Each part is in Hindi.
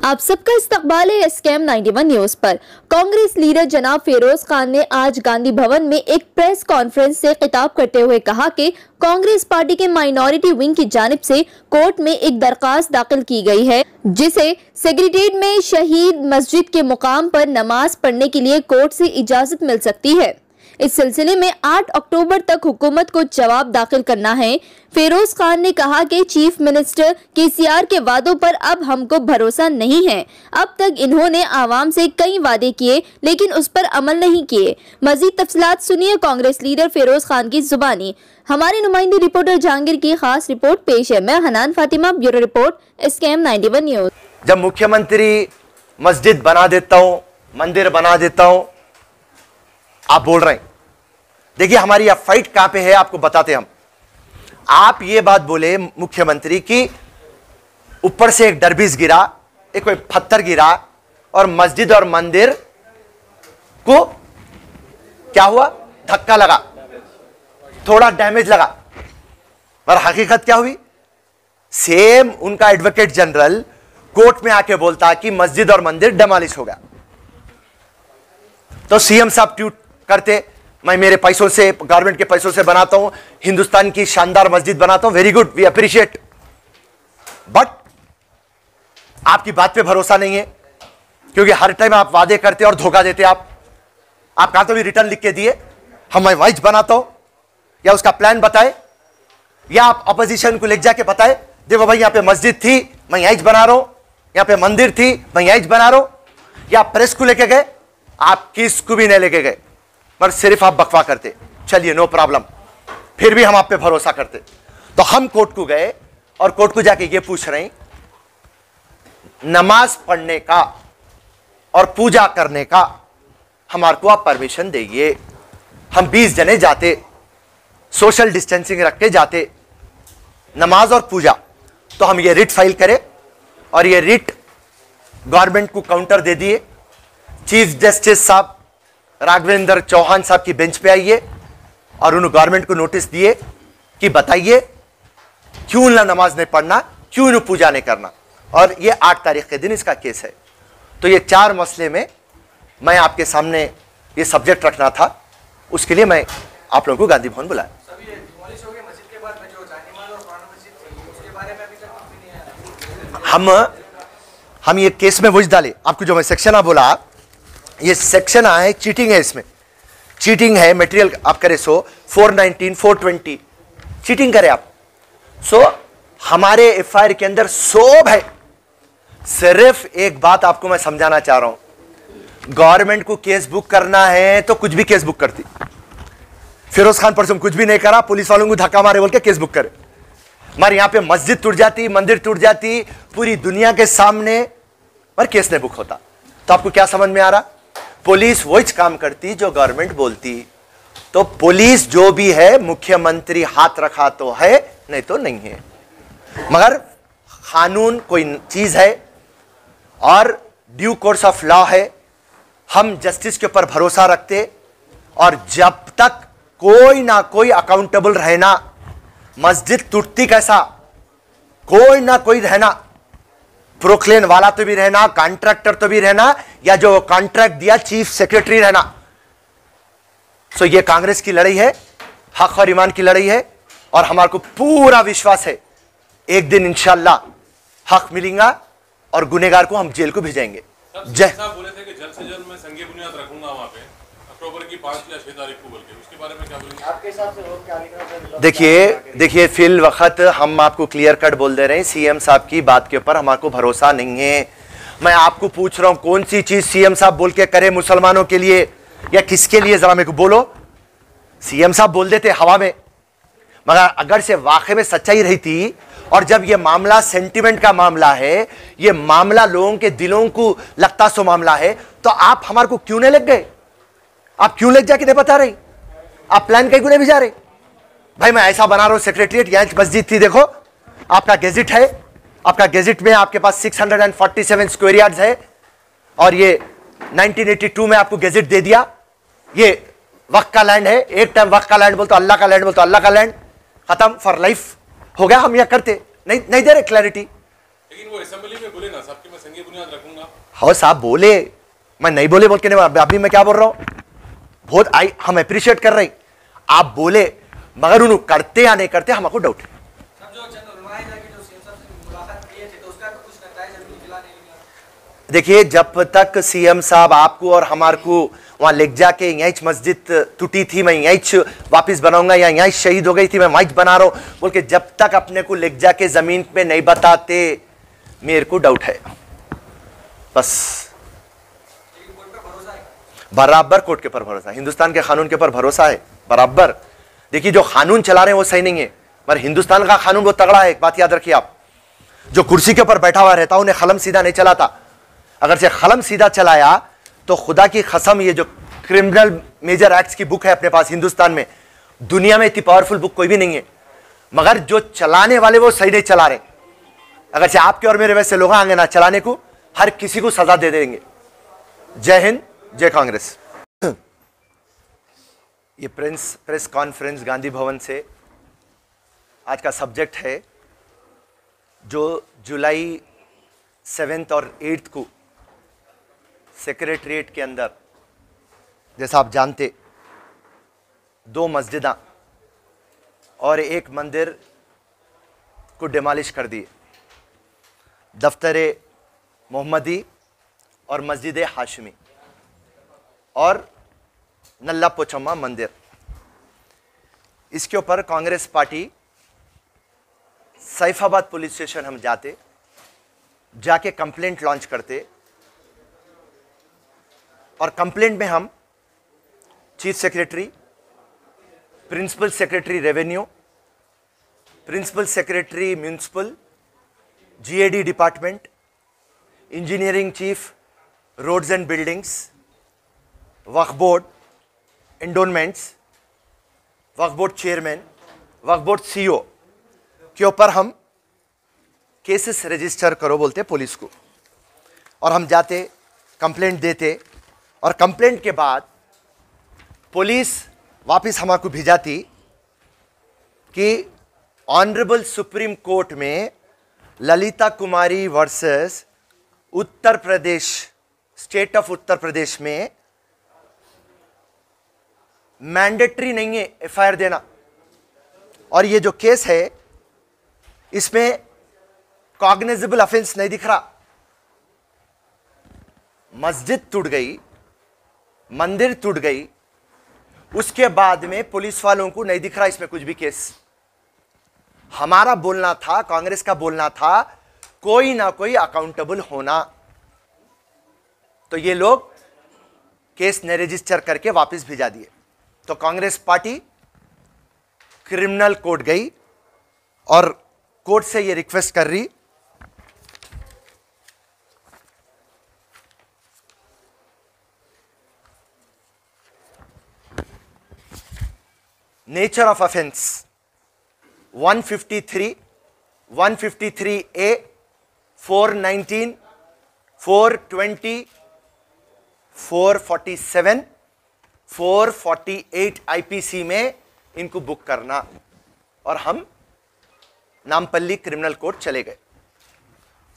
आप सबका इस्तकबाल है SKM 91 न्यूज पर। कांग्रेस लीडर जनाब फिरोज खान ने आज गांधी भवन में एक प्रेस कॉन्फ्रेंस से खिताब करते हुए कहा कि कांग्रेस पार्टी के माइनॉरिटी विंग की जानिब से कोर्ट में एक दरखास्त दाखिल की गई है, जिसे सेक्रेटेरिएट में शहीद मस्जिद के मुकाम पर नमाज पढ़ने के लिए कोर्ट से इजाजत मिल सकती है। इस सिलसिले में 8 अक्टूबर तक हुकूमत को जवाब दाखिल करना है। फिरोज खान ने कहा कि चीफ मिनिस्टर KCR के वादों पर अब हमको भरोसा नहीं है। अब तक इन्होंने आवाम से कई वादे किए लेकिन उस पर अमल नहीं किए। मजीद तफसीलात सुनिए कांग्रेस लीडर फिरोज खान की जुबानी। हमारे नुमाइंदे रिपोर्टर जहांगीर की खास रिपोर्ट पेश है। मैं Hanan Fatima, bureau report SKM 91 news. जब मुख्यमंत्री मस्जिद बना देता हूं, मंदिर बना देता हूं, आप बोल रहे हैं। देखिए हमारी यह फाइट कहां पे है, आपको बताते हम। आप ये बात बोले मुख्यमंत्री की ऊपर से एक डरबीस गिरा, एक कोई पत्थर गिरा और मस्जिद और मंदिर को क्या हुआ, धक्का लगा, थोड़ा डैमेज लगा। पर हकीकत क्या हुई? सेम उनका एडवोकेट जनरल कोर्ट में आके बोलता कि मस्जिद और मंदिर डिमोलिश हो गया। तो CM साहब ट्वीट करते, मैं मेरे पैसों से, गवर्नमेंट के पैसों से बनाता हूं, हिंदुस्तान की शानदार मस्जिद बनाता हूं, very good, we appreciate. But आपकी बात पे भरोसा नहीं है, क्योंकि हर टाइम आप वादे करते और धोखा देते। आप कहां तो भी रिटर्न लिख के दिए, हम मैं वाइज बनाता हूं, या उसका प्लान बताए, या आप अपोजिशन को ले जाके बताए, देखो भाई यहां पे मस्जिद थी, मैं यहीं बना रहा हूं, यहां पे मंदिर थी, मैं यहीं बना रहा हूं। या प्रेस को लेके गए, आप किसको भी नहीं लेके गए, पर सिर्फ आप बकवा करते। चलिए नो प्रॉब्लम, फिर भी हम आप पे भरोसा करते। तो हम कोर्ट को गए और कोर्ट को जाके ये पूछ रहे हैं, नमाज पढ़ने का और पूजा करने का हमारे को आप परमिशन देंगे। हम 20 जने जाते, सोशल डिस्टेंसिंग रख के जाते, नमाज और पूजा। तो हम ये रिट फाइल करें और ये रिट गवर्नमेंट को काउंटर दे दिए। चीफ जस्टिस साहब राघवेंद्र चौहान साहब की बेंच पे आइए और उन्होंने गवर्नमेंट को नोटिस दिए कि बताइए क्यों ना नमाज नहीं पढ़ना, क्यों इन्हें पूजा नहीं करना। और ये 8 तारीख के दिन इसका केस है। तो ये 4 मसले में मैं आपके सामने ये सब्जेक्ट रखना था, उसके लिए मैं आप लोगों को गांधी भवन बुलाया। हम ये केस में वही डाले, आपको जो मैं सेक्शन आ बोला, ये सेक्शन आया है, चीटिंग है, इसमें चीटिंग है, मटेरियल आप करे 419 420 चीटिंग करे आप। हमारे FIR के अंदर सब है। सिर्फ एक बात आपको मैं समझाना चाह रहा हूं, गवर्नमेंट को केस बुक करना है तो कुछ भी केस बुक करती। फिरोज खान परसों कुछ भी नहीं करा, पुलिस वालों को धक्का मारे बोल के केस बुक करे। हमारे यहां पे मस्जिद टूट जाती, मंदिर टूट जाती, पूरी दुनिया के सामने, पर केस नहीं बुक होता। तो आपको क्या समझ में आ रहा? पुलिस वही काम करती जो गवर्नमेंट बोलती। तो पुलिस जो भी है, मुख्यमंत्री हाथ रखा तो है, नहीं तो नहीं है। मगर कानून कोई चीज है और ड्यू कोर्स ऑफ लॉ है। हम जस्टिस के ऊपर भरोसा रखते और जब तक कोई ना कोई अकाउंटेबल रहना, मस्जिद टूटती कैसा, कोई ना कोई रहना, प्रोक्लेन वाला तो भी रहना, कॉन्ट्रैक्टर तो भी रहना, या जो कॉन्ट्रैक्ट दिया चीफ सेक्रेटरी रहना। सो ये कांग्रेस की लड़ाई है, हक और ईमान की लड़ाई है, और हमारे को पूरा विश्वास है एक दिन इंशाअल्लाह हक मिलेगा और गुनेगार को हम जेल को भेजेंगे। जय साहब बोले थे कि जल्द से जल्द मैं संज्ञा बुनियाद रखूंगा वहां पे, अक्टूबर की 5 या 6 तारीख को बोल के, उसके बारे में क्या बोलेंगे आपके हिसाब से? और क्या लिखना? देखिए फिल वक्त हम आपको क्लियर कट बोल दे रहे हैं, CM साहब की बात के ऊपर हमारे को भरोसा नहीं है। मैं आपको पूछ रहा हूं कौन सी चीज CM साहब बोल के करे मुसलमानों के लिए या किसके लिए, जरा मेरे को बोलो। CM साहब बोल देते हवा में, मगर अगर से वाकई में सच्चाई रही थी, और जब ये मामला सेंटिमेंट का मामला है, ये मामला लोगों के दिलों को लगता सो मामला है, तो आप हमारे को क्यों नहीं लग गए? आप क्यों लग जाके नहीं बता रहे? आप प्लान कहीं को नहीं भिजा रहे? भाई मैं ऐसा बना रहा हूं सेक्रेटरिएट, यहां मस्जिद थी, देखो आपका गेजेट है, आपका गेजेट में आपके पास 647 स्क्वायर यार्ड्स है, और ये 1982 में आपको गेजेट दे दिया। ये वक्त का लैंड है, एक टाइम वक्त का लैंड बोलते अल्लाह का लैंड, बोलते अल्लाह का लैंड, खत्म, फॉर लाइफ हो गया। हम यह करते नहीं दे रहे क्लैरिटी। लेकिन वो असेंबली में बोले ना साहब कि मैं संघीय बुनियाद रखूंगा। हाँ साहब बोले, मैं नहीं बोले बोल के नहीं, अभी मैं क्या बोल रहा हूं, बहुत हम अप्रिशिएट कर रहे हैं, आप बोले, मगर उन्होंने करते या नहीं करते हमको डाउट है। देखिए जब तक सीएम साहब आपको और हमारे को वहां ले जाके यहीं मस्जिद टूटी थी मैं यहीं वापस बनाऊंगा या यहीं शहीद हो गई थी मैं वहीं बना रहा हूं बोल के जब तक अपने को ले जाके जमीन पे नहीं बताते मेरे को डाउट है। बस बराबर कोर्ट के ऊपर भरोसा, हिंदुस्तान के कानून के ऊपर भरोसा है बराबर। देखिए जो कानून चला रहे हैं वो सही नहीं है, मगर हिंदुस्तान का कानून बहुत तगड़ा है। एक बात याद रखिए आप, जो कुर्सी के ऊपर बैठा हुआ रहता उन्हें कलम सीधा नहीं चलाता, अगर से कलम सीधा चलाया तो खुदा की कसम, ये जो क्रिमिनल मेजर एक्ट्स की बुक है अपने पास हिंदुस्तान में, दुनिया में इतनी पावरफुल बुक कोई भी नहीं है, मगर जो चलाने वाले वो सही नहीं चला रहे। अगर से आपके और मेरे वैसे लोग आएंगे ना चलाने को, हर किसी को सजा दे देंगे। जय हिंद, जय कांग्रेस। ये प्रेस कॉन्फ्रेंस गांधी भवन से आज का सब्जेक्ट है जो जुलाई 7 और 8 को सेक्रेटरीट के अंदर, जैसा आप जानते, 2 मस्जिदां और 1 मंदिर को डिमोलिश कर दिए, दफ्तर मोहम्मदी और मस्जिद हाशमी और नल्ला पोचम्मा मंदिर। इसके ऊपर Congress party Saifabad police station हम जाके कंप्लेंट लॉन्च करते और कंप्लेंट में हम chief secretary, principal secretary revenue, principal secretary municipal, GAD department, engineering chief, roads and buildings, Waqf board, endowments, Waqf board chairman, Waqf board CEO के ऊपर हम केसेस रजिस्टर करो बोलते पुलिस को, और हम जाते कंप्लेंट देते और कंप्लेंट के बाद पुलिस वापस हमको भिजाती कि ऑनरेबल सुप्रीम कोर्ट में Lalita Kumari versus Uttar Pradesh, state of Uttar Pradesh में मैंडेटरी नहीं है एफआईआर देना, और ये जो केस है इसमें कॉग्निजेबल ऑफेंस नहीं दिख रहा। मस्जिद टूट गई, मंदिर टूट गई, उसके बाद में पुलिस वालों को नहीं दिख रहा इसमें कुछ भी केस। हमारा बोलना था, कांग्रेस का बोलना था, कोई ना कोई अकाउंटेबल होना, तो ये लोग केस ने रजिस्टर करके वापस भिजा दिए। तो कांग्रेस पार्टी क्रिमिनल कोर्ट गई और कोर्ट से ये रिक्वेस्ट कर रही nature of offence 153, 153A, 419, 420, 447, 448 IPC में इनको बुक करना, और हम नामपल्ली क्रिमिनल कोर्ट चले गए।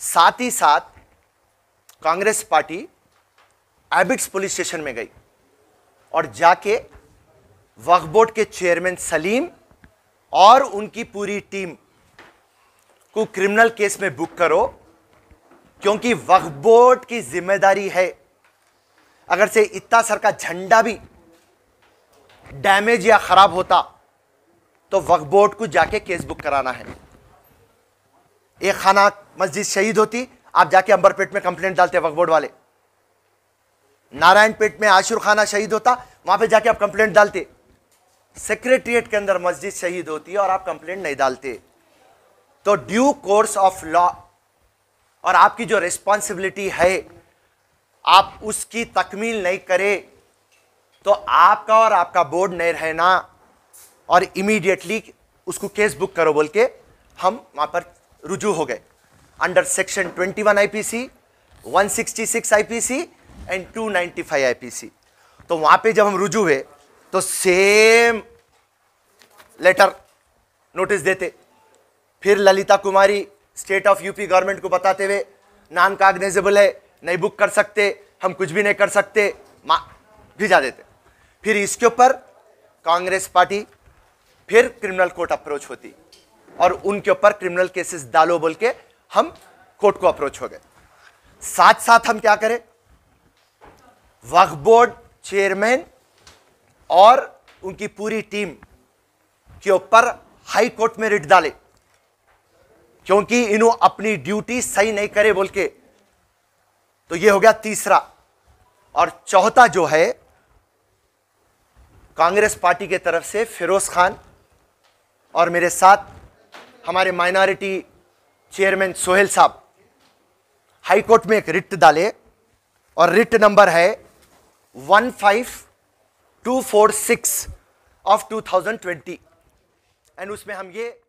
साथ ही साथ Congress party Abids police station में गई और जाके वक्फ बोर्ड के चेयरमैन सलीम और उनकी पूरी टीम को क्रिमिनल केस में बुक करो, क्योंकि वक्फ बोर्ड की जिम्मेदारी है, अगर से इतना सर का झंडा भी डैमेज या खराब होता तो वक्फ बोर्ड को जाके केस बुक कराना है। एक खाना मस्जिद शहीद होती, आप जाके अंबरपेट में कंप्लेंट डालते वक्फ बोर्ड वाले, नारायणपेट में आशुर खाना शहीद होता, वहां पे जाके आप कंप्लेंट डालते, सेक्रेटरीट के अंदर मस्जिद शहीद होती है और आप कंप्लेंट नहीं डालते। तो ड्यू कोर्स ऑफ लॉ और आपकी जो रिस्पॉन्सिबिलिटी है आप उसकी तकमील नहीं करे तो आपका और आपका बोर्ड नहीं रहना, और इमीडिएटली उसको केस बुक करो बोल के हम वहां पर रुजू हो गए under section 21 IPC, 166 IPC and 295 IPC. तो वहां पे जब हम रुजू हुए तो सेम लेटर नोटिस देते, फिर ललिता कुमारी स्टेट ऑफ यूपी गवर्नमेंट को बताते हुए नॉन कॉग्निजेबल है, नहीं बुक कर सकते, हम कुछ भी नहीं कर सकते, भिजा देते। फिर इसके ऊपर कांग्रेस पार्टी फिर क्रिमिनल कोर्ट अप्रोच होती और उनके ऊपर क्रिमिनल केसेस डालो बोल के हम कोर्ट को अप्रोच हो गए। साथ साथ हम क्या करें, वक्फ बोर्ड चेयरमैन और उनकी पूरी टीम के ऊपर हाई कोर्ट में रिट डाले, क्योंकि इन्हों अपनी ड्यूटी सही नहीं करे बोल के। तो ये हो गया तीसरा। और चौथा जो है, कांग्रेस पार्टी के तरफ से फिरोज खान और मेरे साथ हमारे माइनॉरिटी चेयरमैन सोहेल साहब हाई कोर्ट में एक रिट डाले और रिट नंबर है 15246 ऑफ 2020 एंड उसमें हम ये